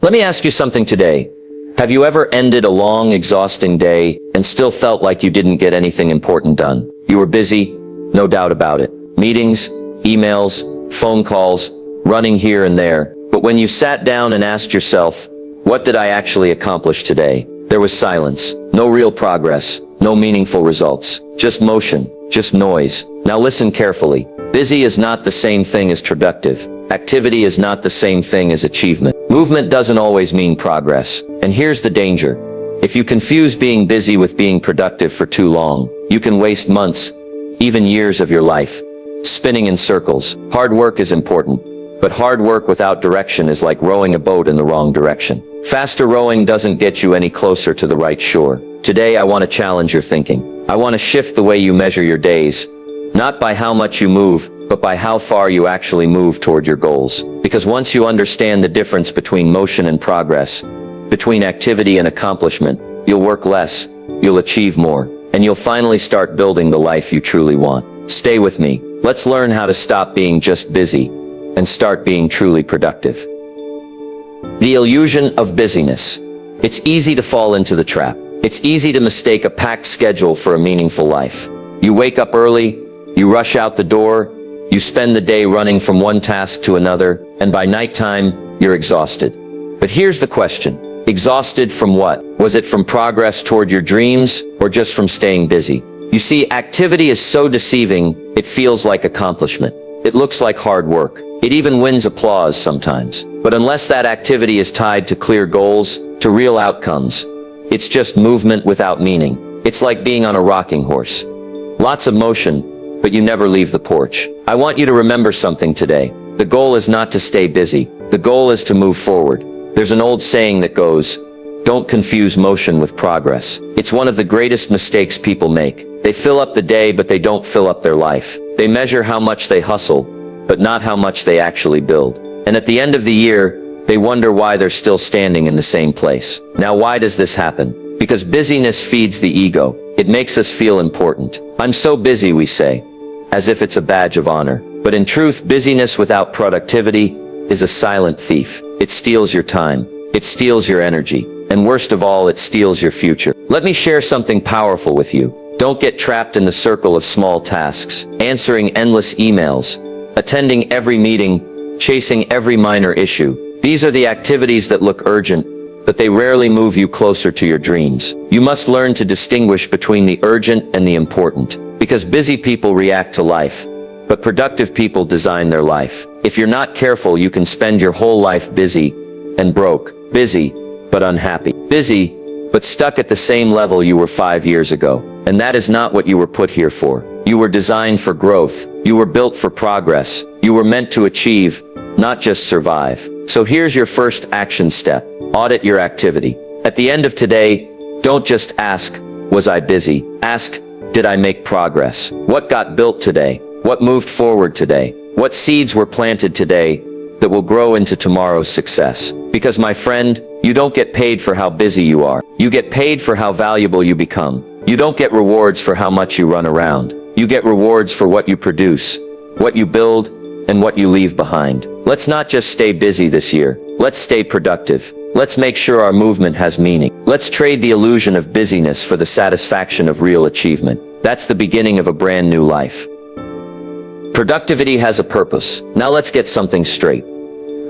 Let me ask you something today. Have you ever ended a long, exhausting day and still felt like you didn't get anything important done? You were busy, no doubt about it. Meetings, emails, phone calls, running here and there. But when you sat down and asked yourself, what did I actually accomplish today? There was silence. No real progress. No meaningful results. Just motion. Just noise. Now listen carefully. Busy is not the same thing as productive. Activity is not the same thing as achievement. Movement doesn't always mean progress. And here's the danger. If you confuse being busy with being productive for too long, you can waste months, even years of your life, spinning in circles. Hard work is important, but hard work without direction is like rowing a boat in the wrong direction. Faster rowing doesn't get you any closer to the right shore. Today I want to challenge your thinking. I want to shift the way you measure your days, not by how much you move, but by how far you actually move toward your goals. Because once you understand the difference between motion and progress, between activity and accomplishment, you'll work less, you'll achieve more, and you'll finally start building the life you truly want. Stay with me. Let's learn how to stop being just busy and start being truly productive. The illusion of busyness. It's easy to fall into the trap. It's easy to mistake a packed schedule for a meaningful life. You wake up early, you rush out the door, you spend the day running from one task to another, and by nighttime, you're exhausted. But here's the question. Exhausted from what? Was it from progress toward your dreams, or just from staying busy? You see, activity is so deceiving, it feels like accomplishment. It looks like hard work. It even wins applause sometimes. But unless that activity is tied to clear goals, to real outcomes, it's just movement without meaning. It's like being on a rocking horse. Lots of motion, but you never leave the porch. I want you to remember something today. The goal is not to stay busy. The goal is to move forward. There's an old saying that goes, don't confuse motion with progress. It's one of the greatest mistakes people make. They fill up the day, but they don't fill up their life. They measure how much they hustle, but not how much they actually build. And at the end of the year, they wonder why they're still standing in the same place. Now, why does this happen? Because busyness feeds the ego. It makes us feel important. I'm so busy, we say, as if it's a badge of honor. But in truth, busyness without productivity is a silent thief. It steals your time. It steals your energy. And worst of all, it steals your future. Let me share something powerful with you. Don't get trapped in the circle of small tasks, answering endless emails, attending every meeting, chasing every minor issue. These are the activities that look urgent, but they rarely move you closer to your dreams. You must learn to distinguish between the urgent and the important, because busy people react to life, but productive people design their life. If you're not careful, you can spend your whole life busy and broke, busy but unhappy, busy but stuck at the same level you were 5 years ago. And that is not what you were put here for. You were designed for growth. You were built for progress. You were meant to achieve, not just survive. So here's your first action step. Audit your activity. At the end of today, don't just ask, was I busy? Ask, did I make progress? What got built today? What moved forward today? What seeds were planted today that will grow into tomorrow's success? Because my friend, you don't get paid for how busy you are. You get paid for how valuable you become. You don't get rewards for how much you run around. You get rewards for what you produce, what you build, and what you leave behind. Let's not just stay busy this year. Let's stay productive. Let's make sure our movement has meaning. Let's trade the illusion of busyness for the satisfaction of real achievement. That's the beginning of a brand new life. Productivity has a purpose. Now let's get something straight.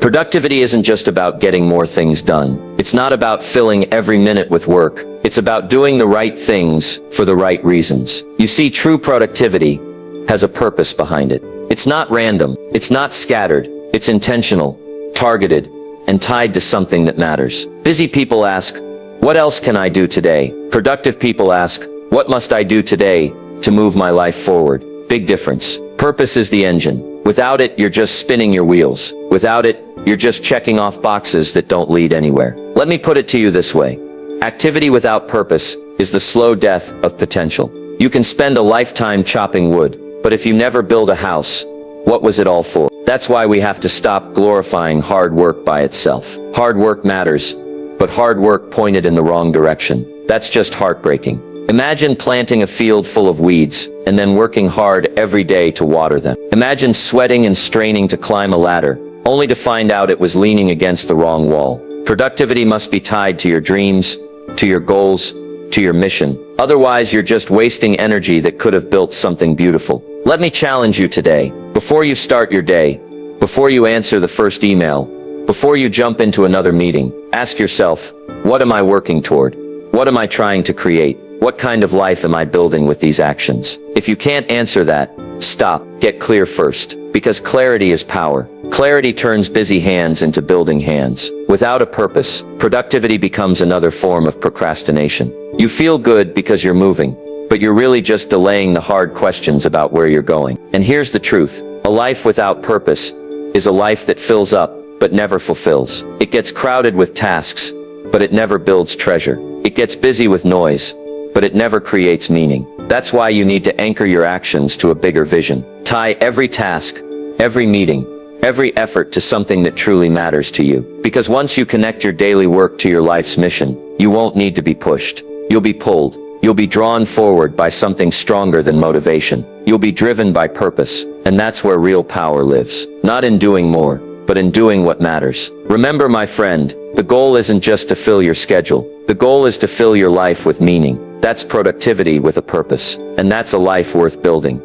Productivity isn't just about getting more things done. It's not about filling every minute with work. It's about doing the right things for the right reasons. You see, true productivity has a purpose behind it. It's not random. It's not scattered. It's intentional, targeted, and tied to something that matters. Busy people ask, what else can I do today? Productive people ask, what must I do today to move my life forward? Big difference. Purpose is the engine. Without it, you're just spinning your wheels. Without it, you're just checking off boxes that don't lead anywhere. Let me put it to you this way. Activity without purpose is the slow death of potential. You can spend a lifetime chopping wood, but if you never build a house, what was it all for? That's why we have to stop glorifying hard work by itself. Hard work matters, but hard work pointed in the wrong direction. That's just heartbreaking. Imagine planting a field full of weeds and then working hard every day to water them. Imagine sweating and straining to climb a ladder, only to find out it was leaning against the wrong wall. Productivity must be tied to your dreams, to your goals, to your mission. Otherwise, you're just wasting energy that could have built something beautiful. Let me challenge you today. Before you start your day, before you answer the first email, before you jump into another meeting, ask yourself, what am I working toward? What am I trying to create? What kind of life am I building with these actions? If you can't answer that, stop. Get clear first. Because clarity is power. Clarity turns busy hands into building hands. Without a purpose, productivity becomes another form of procrastination. You feel good because you're moving, but you're really just delaying the hard questions about where you're going. And here's the truth. A life without purpose is a life that fills up, but never fulfills. It gets crowded with tasks, but it never builds treasure. It gets busy with noise, but it never creates meaning. That's why you need to anchor your actions to a bigger vision. Tie every task, every meeting, every effort to something that truly matters to you. Because once you connect your daily work to your life's mission, you won't need to be pushed. You'll be pulled. You'll be drawn forward by something stronger than motivation. You'll be driven by purpose, and that's where real power lives. Not in doing more, but in doing what matters. Remember, my friend, the goal isn't just to fill your schedule. The goal is to fill your life with meaning. That's productivity with a purpose, and that's a life worth building.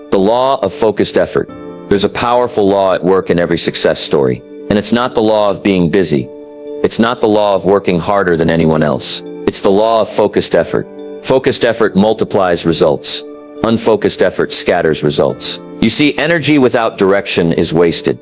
The law of focused effort. There's a powerful law at work in every success story, and it's not the law of being busy. It's not the law of working harder than anyone else. It's the law of focused effort. Focused effort multiplies results. Unfocused effort scatters results. You see, energy without direction is wasted.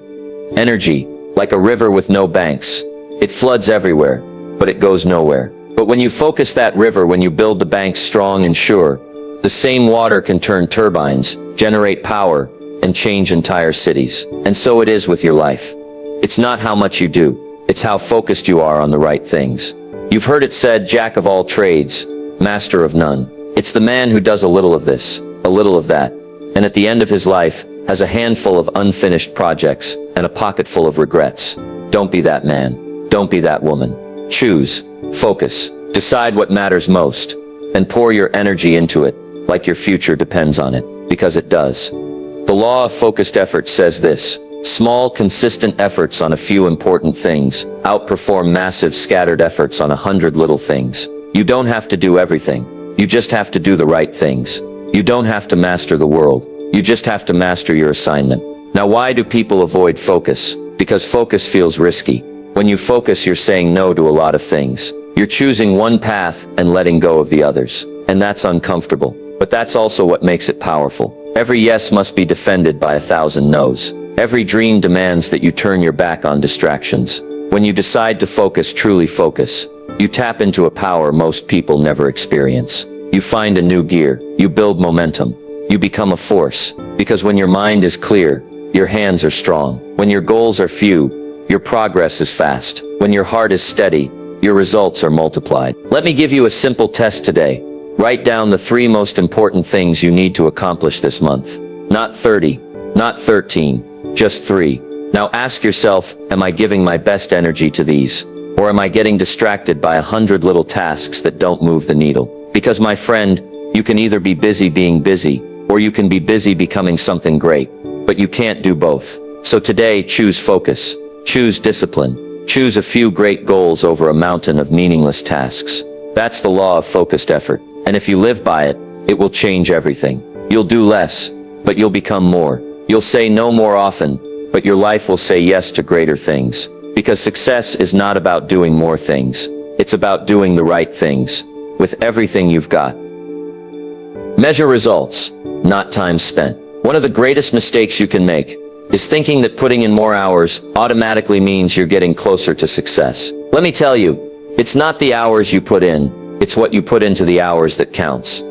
Energy, like a river with no banks. It floods everywhere, but it goes nowhere. But when you focus that river, when you build the banks strong and sure, the same water can turn turbines, generate power, and change entire cities. And so it is with your life. It's not how much you do, it's how focused you are on the right things. You've heard it said, jack of all trades, master of none. It's the man who does a little of this, a little of that, and at the end of his life, has a handful of unfinished projects and a pocket full of regrets. Don't be that man. Don't be that woman. Choose. Focus. Decide what matters most, and pour your energy into it, like your future depends on it, because it does. The law of focused effort says this: small, consistent efforts on a few important things outperform massive, scattered efforts on 100 little things. You don't have to do everything. You just have to do the right things. You don't have to master the world. You just have to master your assignment. Now, why do people avoid focus? Because focus feels risky. When you focus, you're saying no to a lot of things. You're choosing one path and letting go of the others. And that's uncomfortable. But that's also what makes it powerful. Every yes must be defended by 1,000 no's. Every dream demands that you turn your back on distractions. When you decide to focus, truly focus, you tap into a power most people never experience. You find a new gear. You build momentum. You become a force. Because when your mind is clear, your hands are strong. When your goals are few, your progress is fast. When your heart is steady, your results are multiplied. Let me give you a simple test today. Write down the 3 most important things you need to accomplish this month. Not 30, not 13, just 3. Now ask yourself, am I giving my best energy to these? Or am I getting distracted by 100 little tasks that don't move the needle? Because, my friend, you can either be busy being busy, or you can be busy becoming something great. But you can't do both. So today, choose focus. Choose discipline. Choose a few great goals over a mountain of meaningless tasks. That's the law of focused effort. And if you live by it, it will change everything. You'll do less, but you'll become more. You'll say no more often, but your life will say yes to greater things. Because success is not about doing more things. It's about doing the right things, with everything you've got. Measure results, not time spent. One of the greatest mistakes you can make is thinking that putting in more hours automatically means you're getting closer to success. Let me tell you, it's not the hours you put in, it's what you put into the hours that counts.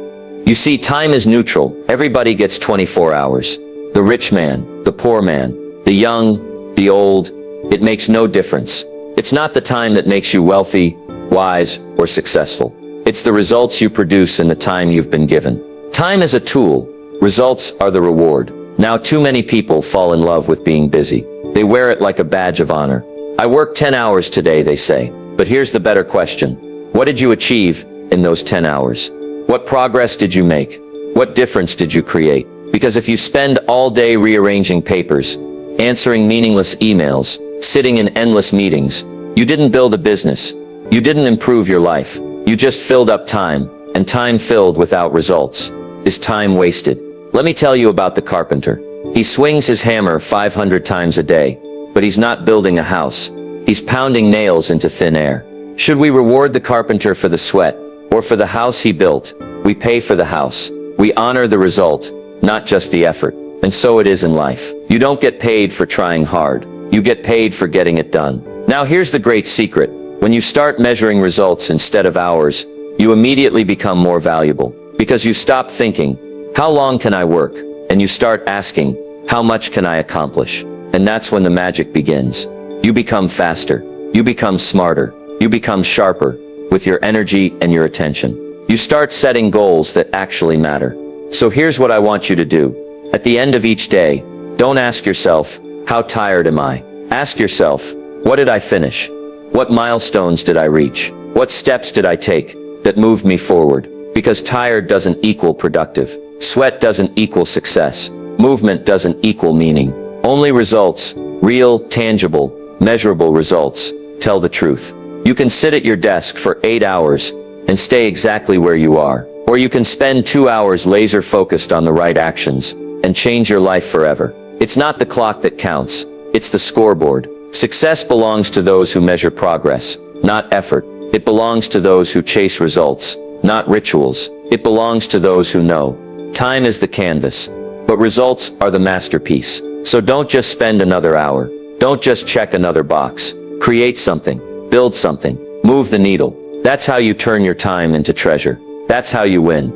You see, time is neutral. Everybody gets 24 hours. The rich man, the poor man, the young, the old, it makes no difference. It's not the time that makes you wealthy, wise, or successful. It's the results you produce in the time you've been given. Time is a tool. Results are the reward. Now too many people fall in love with being busy. They wear it like a badge of honor. I worked 10 hours today, they say. But here's the better question. What did you achieve in those 10 hours? What progress did you make? What difference did you create? Because if you spend all day rearranging papers, answering meaningless emails, sitting in endless meetings, You didn't build a business. You didn't improve your life. You just filled up time, and time filled without results is time wasted. Let me tell you about the carpenter. He swings his hammer 500 times a day, but he's not building a house. He's pounding nails into thin air. Should we reward the carpenter for the sweat, or for the house he built? We pay for the house. We honor the result, not just the effort. And so it is in life. You don't get paid for trying hard. You get paid for getting it done. Now here's the great secret. When you start measuring results instead of hours, you immediately become more valuable. Because you stop thinking, how long can I work? And you start asking, how much can I accomplish? And that's when the magic begins. You become faster. You become smarter. You become sharper with your energy and your attention. You start setting goals that actually matter. So here's what I want you to do. At the end of each day, don't ask yourself, how tired am I? Ask yourself, what did I finish? What milestones did I reach? What steps did I take that moved me forward? Because tired doesn't equal productive. Sweat doesn't equal success. Movement doesn't equal meaning. Only results, real, tangible, measurable results, tell the truth. You can sit at your desk for 8 hours and stay exactly where you are. Or you can spend 2 hours laser focused on the right actions and change your life forever. It's not the clock that counts. It's the scoreboard. Success belongs to those who measure progress, not effort. It belongs to those who chase results, not rituals. It belongs to those who know. Time is the canvas, but results are the masterpiece. So don't just spend another hour. Don't just check another box. Create something. Build something. Move the needle. That's how you turn your time into treasure. That's how you win.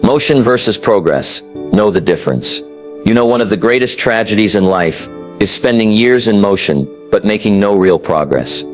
Motion versus progress. Know the difference. You know, one of the greatest tragedies in life is spending years in motion, but making no real progress.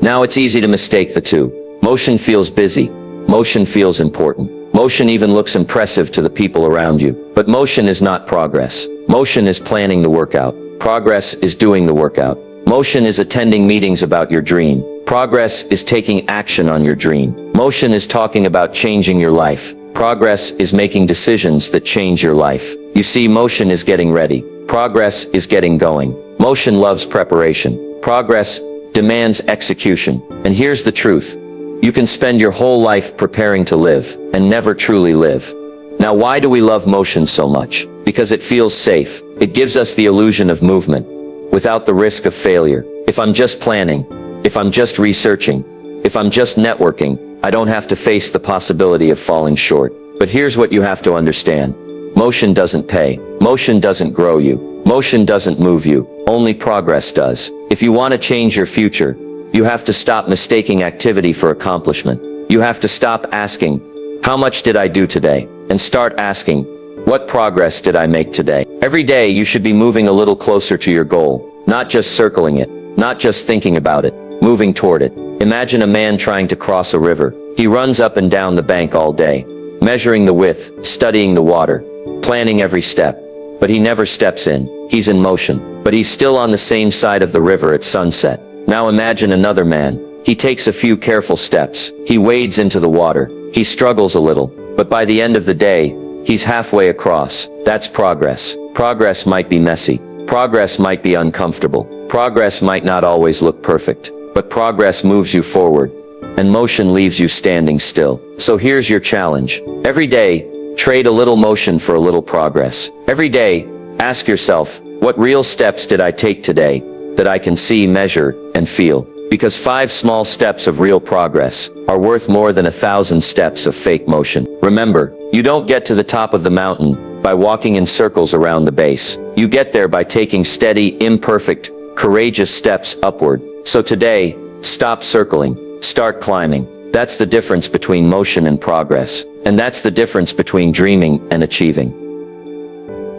Now it's easy to mistake the two. Motion feels busy. Motion feels important. Motion even looks impressive to the people around you. But motion is not progress. Motion is planning the workout. Progress is doing the workout. Motion is attending meetings about your dream. Progress is taking action on your dream. Motion is talking about changing your life. Progress is making decisions that change your life. You see, motion is getting ready. Progress is getting going. Motion loves preparation. Progress demands execution. And here's the truth. You can spend your whole life preparing to live and never truly live. Now, why do we love motion so much? Because it feels safe. It gives us the illusion of movement without the risk of failure. If I'm just planning, if I'm just researching, if I'm just networking, I don't have to face the possibility of falling short. But here's what you have to understand. Motion doesn't pay. Motion doesn't grow you. Motion doesn't move you. Only progress does. If you want to change your future, you have to stop mistaking activity for accomplishment. You have to stop asking, how much did I do today? And start asking, what progress did I make today? Every day you should be moving a little closer to your goal, not just circling it, not just thinking about it, moving toward it. Imagine a man trying to cross a river. He runs up and down the bank all day, measuring the width, studying the water, planning every step. But he never steps in. He's in motion. But he's still on the same side of the river at sunset. Now imagine another man. He takes a few careful steps. He wades into the water. He struggles a little. But by the end of the day, he's halfway across. That's progress. Progress might be messy. Progress might be uncomfortable. Progress might not always look perfect. But progress moves you forward. And motion leaves you standing still. So here's your challenge. Every day, trade a little motion for a little progress. Every day, ask yourself, what real steps did I take today that I can see, measure, and feel? Because 5 small steps of real progress are worth more than 1,000 steps of fake motion. Remember, you don't get to the top of the mountain by walking in circles around the base. You get there by taking steady, imperfect, courageous steps upward. So today, stop circling, start climbing. That's the difference between motion and progress. And that's the difference between dreaming and achieving.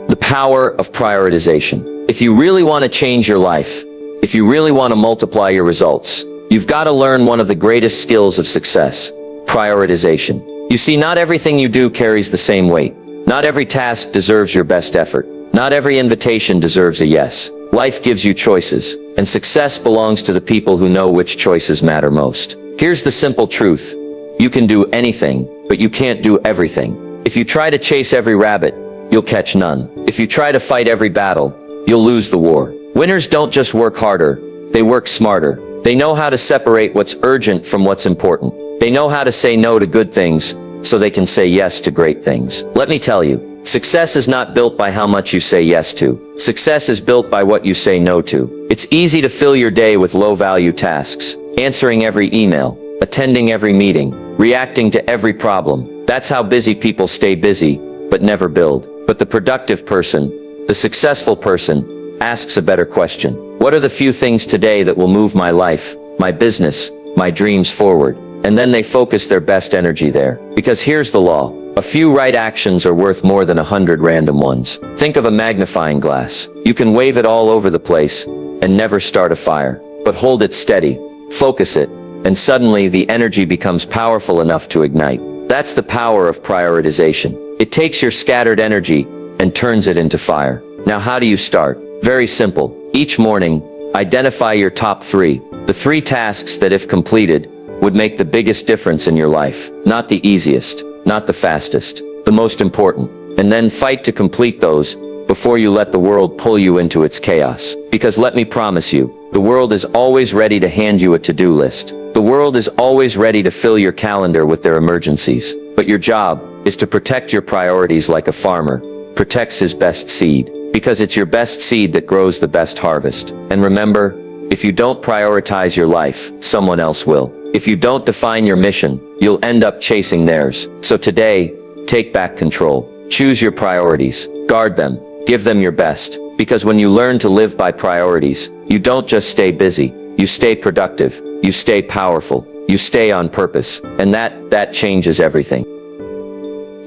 The power of prioritization. If you really want to change your life, if you really want to multiply your results, you've got to learn one of the greatest skills of success: prioritization. You see, not everything you do carries the same weight. Not every task deserves your best effort. Not every invitation deserves a yes. Life gives you choices, and success belongs to the people who know which choices matter most. Here's the simple truth. You can do anything, but you can't do everything. If you try to chase every rabbit, you'll catch none. If you try to fight every battle, you'll lose the war. Winners don't just work harder, they work smarter. They know how to separate what's urgent from what's important. They know how to say no to good things so they can say yes to great things. Let me tell you, success is not built by how much you say yes to. Success is built by what you say no to. It's easy to fill your day with low-value tasks, answering every email, attending every meeting, reacting to every problem. That's how busy people stay busy, but never build. But the productive person, the successful person, asks a better question. What are the few things today that will move my life, my business, my dreams forward? And then they focus their best energy there. Because here's the law. A few right actions are worth more than 100 random ones. Think of a magnifying glass. You can wave it all over the place and never start a fire. But hold it steady, focus it, and suddenly the energy becomes powerful enough to ignite. That's the power of prioritization. It takes your scattered energy and turns it into fire. Now how do you start? Very simple. Each morning, identify your top 3. The 3 tasks that, if completed, would make the biggest difference in your life. Not the easiest, not the fastest, the most important. And then fight to complete those before you let the world pull you into its chaos. Because let me promise you, the world is always ready to hand you a to-do list. The world is always ready to fill your calendar with their emergencies. But your job is to protect your priorities like a farmer protects his best seed. Because it's your best seed that grows the best harvest. And remember, if you don't prioritize your life, someone else will. If you don't define your mission, you'll end up chasing theirs. So today, take back control. Choose your priorities. Guard them. Give them your best. Because when you learn to live by priorities, you don't just stay busy. You stay productive. You stay powerful. You stay on purpose. And that changes everything.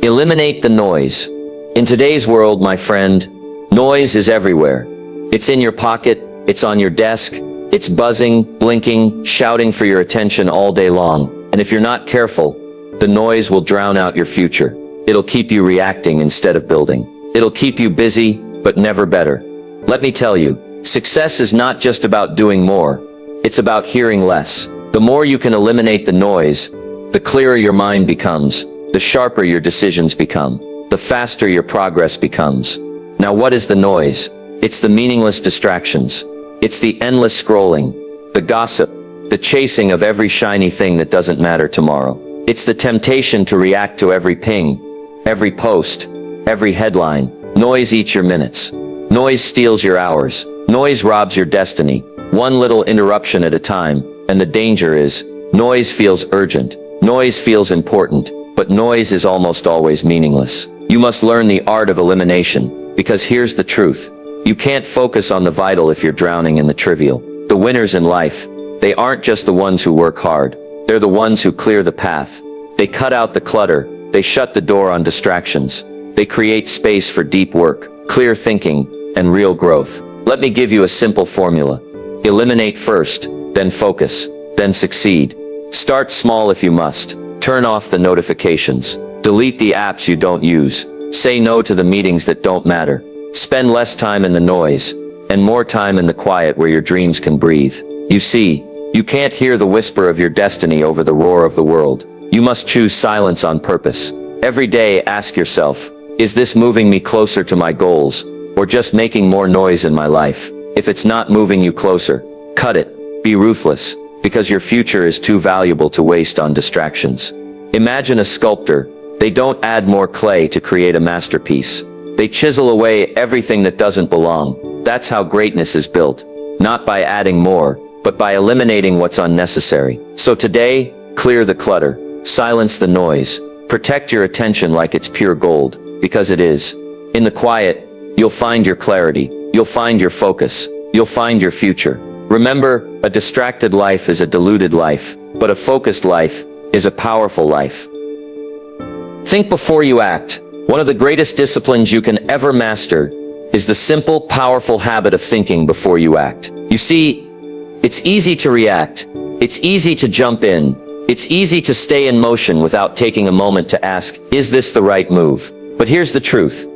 Eliminate the noise. In today's world, my friend, noise is everywhere. It's in your pocket. It's on your desk. It's buzzing, blinking, shouting for your attention all day long. And if you're not careful, the noise will drown out your future. It'll keep you reacting instead of building. It'll keep you busy, but never better. Let me tell you, success is not just about doing more. It's about hearing less. The more you can eliminate the noise, the clearer your mind becomes, the sharper your decisions become, the faster your progress becomes. Now what is the noise? It's the meaningless distractions. It's the endless scrolling, the gossip, the chasing of every shiny thing that doesn't matter tomorrow. It's the temptation to react to every ping, every post, every headline. Noise eats your minutes. Noise steals your hours. Noise robs your destiny. One little interruption at a time. And the danger is, noise feels urgent. Noise feels important. But noise is almost always meaningless. You must learn the art of elimination. Because here's the truth. You can't focus on the vital if you're drowning in the trivial. The winners in life, they aren't just the ones who work hard. They're the ones who clear the path. They cut out the clutter. They shut the door on distractions. They create space for deep work, clear thinking, and real growth. Let me give you a simple formula. Eliminate first, then focus, then succeed. Start small if you must. Turn off the notifications. Delete the apps you don't use. Say no to the meetings that don't matter. Spend less time in the noise, and more time in the quiet where your dreams can breathe. You see, you can't hear the whisper of your destiny over the roar of the world. You must choose silence on purpose. Every day ask yourself, is this moving me closer to my goals, or just making more noise in my life? If it's not moving you closer, cut it. Be ruthless, because your future is too valuable to waste on distractions. Imagine a sculptor. They don't add more clay to create a masterpiece. They chisel away everything that doesn't belong. That's how greatness is built. Not by adding more, but by eliminating what's unnecessary. So today, clear the clutter. Silence the noise. Protect your attention like it's pure gold, because it is. In the quiet, you'll find your clarity. You'll find your focus. You'll find your future. Remember, a distracted life is a deluded life, but a focused life is a powerful life. Think before you act. One of the greatest disciplines you can ever master is the simple, powerful habit of thinking before you act. You see, it's easy to react. It's easy to jump in. It's easy to stay in motion without taking a moment to ask, is this the right move? But here's the truth.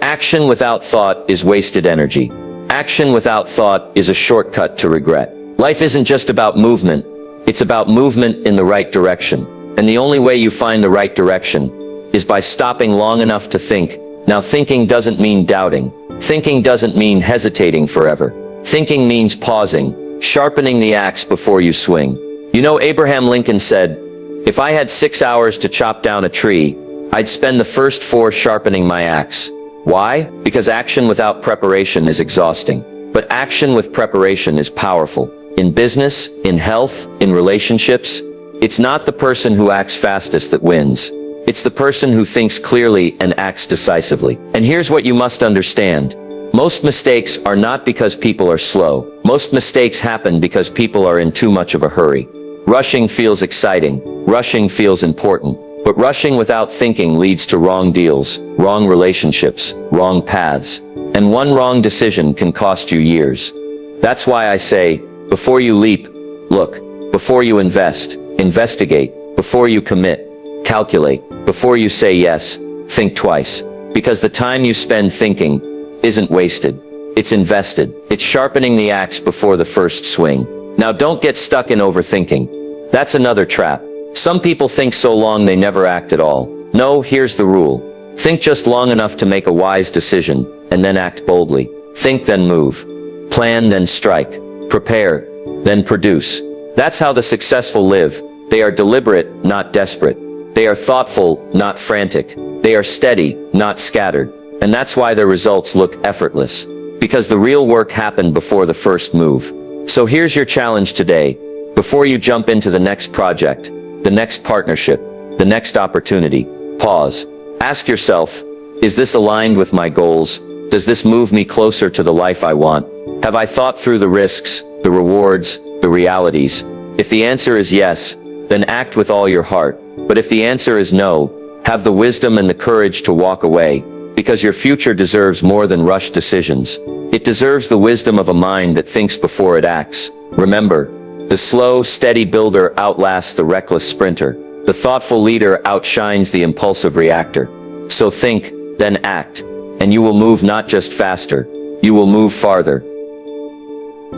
Action without thought is wasted energy. Action without thought is a shortcut to regret. Life isn't just about movement. It's about movement in the right direction. And the only way you find the right direction is by stopping long enough to think. Now, thinking doesn't mean doubting. Thinking doesn't mean hesitating forever. Thinking means pausing, Sharpening the axe before you swing. You know, Abraham Lincoln said, "If I had 6 hours to chop down a tree, I'd spend the first 4 sharpening my axe." Why? Because action without preparation is exhausting. But action with preparation is powerful. In business, in health, in relationships, it's not the person who acts fastest that wins. It's the person who thinks clearly and acts decisively. And here's what you must understand. Most mistakes are not because people are slow. Most mistakes happen because people are in too much of a hurry. Rushing feels exciting. Rushing feels important. But rushing without thinking leads to wrong deals, wrong relationships, wrong paths. And one wrong decision can cost you years. That's why I say, before you leap, look. Before you invest, investigate. Before you commit, calculate. Before you say yes, think twice. Because the time you spend thinking isn't wasted. It's invested. It's sharpening the axe before the first swing. Now don't get stuck in overthinking. That's another trap. Some people think so long they never act at all. No, here's the rule. Think just long enough to make a wise decision, and then act boldly. Think, then move. Plan, then strike. Prepare, then produce. That's how the successful live. They are deliberate, not desperate. They are thoughtful, not frantic. They are steady, not scattered. And that's why their results look effortless. Because the real work happened before the first move. So here's your challenge today. Before you jump into the next project, the next partnership, the next opportunity, pause. Ask yourself, is this aligned with my goals? Does this move me closer to the life I want? Have I thought through the risks, the rewards, the realities? If the answer is yes, then act with all your heart. But if the answer is no, have the wisdom and the courage to walk away, because your future deserves more than rushed decisions. It deserves the wisdom of a mind that thinks before it acts. Remember, the slow, steady builder outlasts the reckless sprinter. The thoughtful leader outshines the impulsive reactor. So think, then act, and you will move not just faster, you will move farther.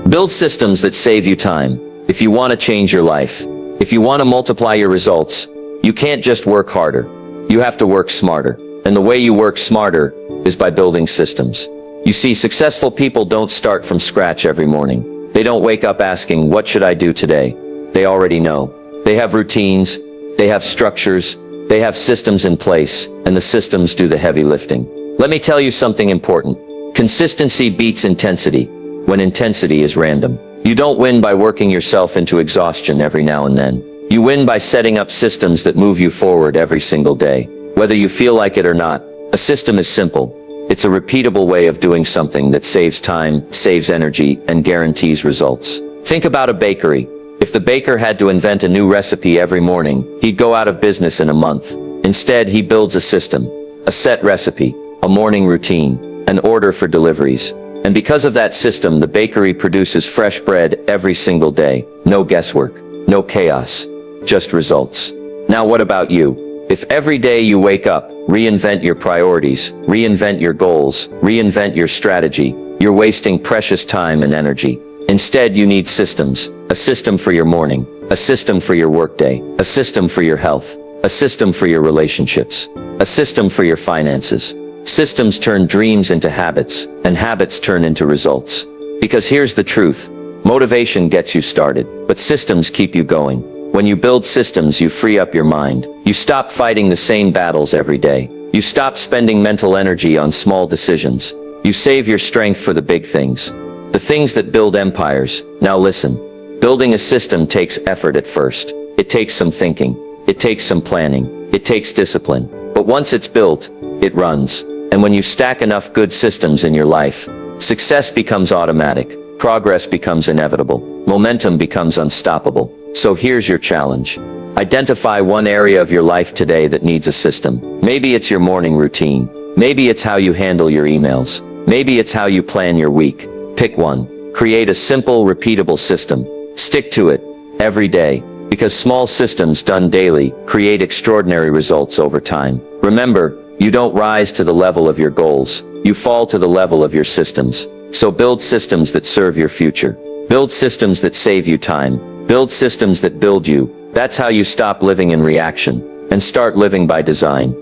Build systems that save you time. If you want to change your life, if you want to multiply your results, you can't just work harder. You have to work smarter. And the way you work smarter is by building systems. You see, successful people don't start from scratch every morning. They don't wake up asking, what should I do today? They already know. They have routines, they have structures, they have systems in place, and the systems do the heavy lifting. Let me tell you something important. Consistency beats intensity, when intensity is random. You don't win by working yourself into exhaustion every now and then. You win by setting up systems that move you forward every single day. Whether you feel like it or not, a system is simple. It's a repeatable way of doing something that saves time, saves energy, and guarantees results. Think about a bakery. If the baker had to invent a new recipe every morning, he'd go out of business in a month. Instead, he builds a system, a set recipe, a morning routine, an order for deliveries. And because of that system, the bakery produces fresh bread every single day. No guesswork, no chaos, just results. Now what about you? If every day you wake up, reinvent your priorities, reinvent your goals, reinvent your strategy, you're wasting precious time and energy. Instead, you need systems. A system for your morning, a system for your workday, a system for your health, a system for your relationships, a system for your finances. Systems turn dreams into habits, and habits turn into results. Because here's the truth. Motivation gets you started, but systems keep you going. When you build systems, you free up your mind. You stop fighting the same battles every day. You stop spending mental energy on small decisions. You save your strength for the big things. The things that build empires. Now listen. Building a system takes effort at first. It takes some thinking. It takes some planning. It takes discipline. But once it's built, it runs. And when you stack enough good systems in your life, success becomes automatic. Progress becomes inevitable. Momentum becomes unstoppable. So here's your challenge. Identify one area of your life today that needs a system. Maybe it's your morning routine. Maybe it's how you handle your emails. Maybe it's how you plan your week. Pick one. Create a simple, repeatable system. Stick to it every day, because small systems done daily create extraordinary results over time. Remember, you don't rise to the level of your goals. You fall to the level of your systems. So build systems that serve your future. Build systems that save you time. Build systems that build you. That's how you stop living in reaction and start living by design.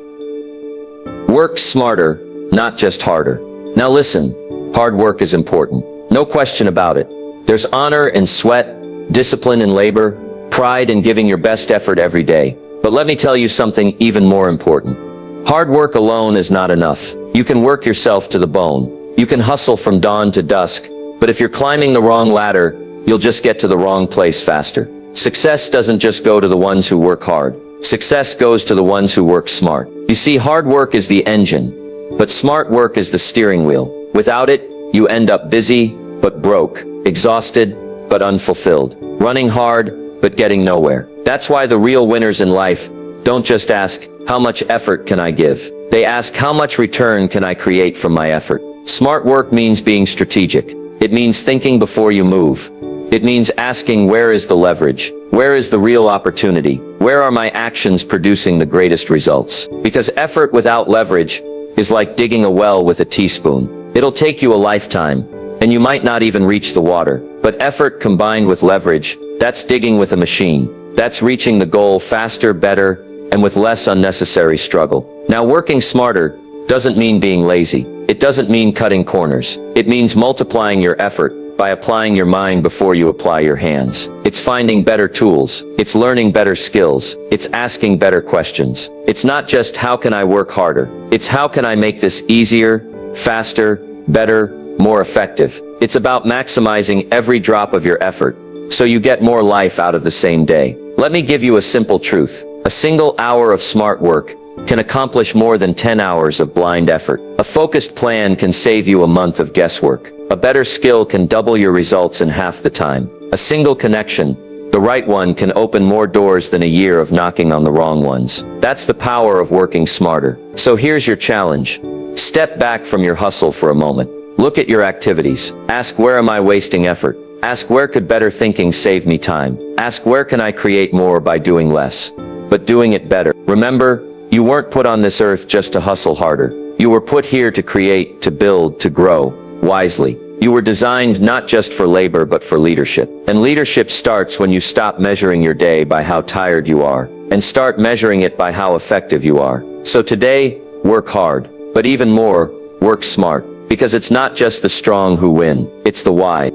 Work smarter, not just harder. Now listen, hard work is important. No question about it. There's honor in sweat, discipline in labor, pride in giving your best effort every day. But let me tell you something even more important. Hard work alone is not enough. You can work yourself to the bone. You can hustle from dawn to dusk, but if you're climbing the wrong ladder, you'll just get to the wrong place faster. Success doesn't just go to the ones who work hard. Success goes to the ones who work smart. You see, hard work is the engine, but smart work is the steering wheel. Without it, you end up busy, but broke, exhausted, but unfulfilled, running hard, but getting nowhere. That's why the real winners in life don't just ask, how much effort can I give? They ask, how much return can I create from my effort? Smart work means being strategic. It means thinking before you move. It means asking, where is the leverage? Where is the real opportunity? Where are my actions producing the greatest results? Because effort without leverage is like digging a well with a teaspoon. It'll take you a lifetime, and you might not even reach the water. But effort combined with leverage, that's digging with a machine. That's reaching the goal faster, better, and with less unnecessary struggle. Now, working smarter doesn't mean being lazy. It doesn't mean cutting corners. It means multiplying your effort by applying your mind before you apply your hands. It's finding better tools. It's learning better skills. It's asking better questions. It's not just how can I work harder? It's how can I make this easier, faster, better, more effective? It's about maximizing every drop of your effort so you get more life out of the same day. Let me give you a simple truth. A single hour of smart work can accomplish more than 10 hours of blind effort. A focused plan can save you a month of guesswork. A better skill can double your results in half the time. A single connection, the right one, can open more doors than a year of knocking on the wrong ones. That's the power of working smarter. So here's your challenge. Step back from your hustle for a moment. Look at your activities. Ask, where am I wasting effort? Ask, where could better thinking save me time? Ask, where can I create more by doing less, but doing it better? Remember, you weren't put on this earth just to hustle harder. You were put here to create, to build, to grow wisely. You were designed not just for labor but for leadership. And leadership starts when you stop measuring your day by how tired you are and start measuring it by how effective you are. So today, work hard, but even more, work smart. Because it's not just the strong who win, it's the why.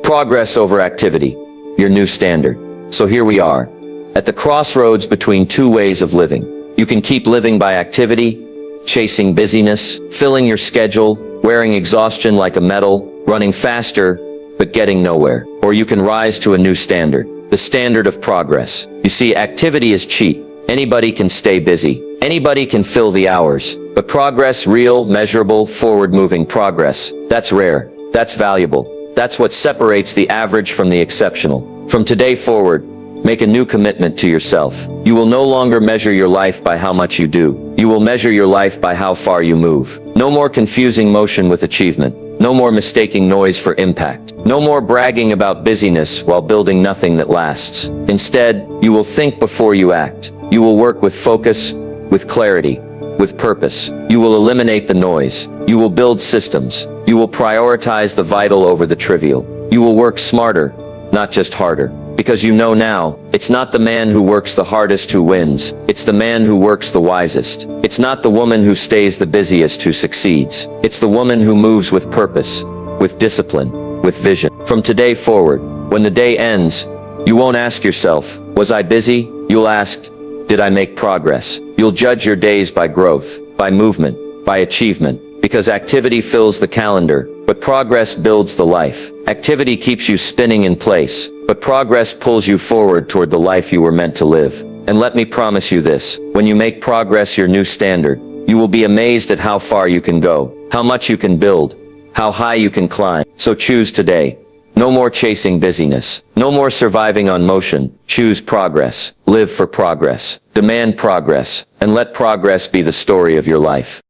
Progress over activity, your new standard. So here we are, at the crossroads between two ways of living. You can keep living by activity, chasing busyness, filling your schedule, wearing exhaustion like a medal, running faster, but getting nowhere. Or you can rise to a new standard, the standard of progress. You see, activity is cheap. Anybody can stay busy. Anybody can fill the hours. But progress, real, measurable, forward-moving progress, that's rare. That's valuable. That's what separates the average from the exceptional. From today forward, make a new commitment to yourself. You will no longer measure your life by how much you do. You will measure your life by how far you move. No more confusing motion with achievement. No more mistaking noise for impact. No more bragging about busyness while building nothing that lasts. Instead, you will think before you act. You will work with focus, with clarity, with purpose. You will eliminate the noise. You will build systems. You will prioritize the vital over the trivial. You will work smarter, not just harder. Because you know now, it's not the man who works the hardest who wins. It's the man who works the wisest. It's not the woman who stays the busiest who succeeds. It's the woman who moves with purpose, with discipline, with vision. From today forward, when the day ends, you won't ask yourself, was I busy? You'll ask, did I make progress? You'll judge your days by growth, by movement, by achievement. Because activity fills the calendar, but progress builds the life. Activity keeps you spinning in place, but progress pulls you forward toward the life you were meant to live. And let me promise you this, when you make progress your new standard, you will be amazed at how far you can go, how much you can build, how high you can climb. So choose today. No more chasing busyness. No more surviving on motion. Choose progress. Live for progress. Demand progress. And let progress be the story of your life.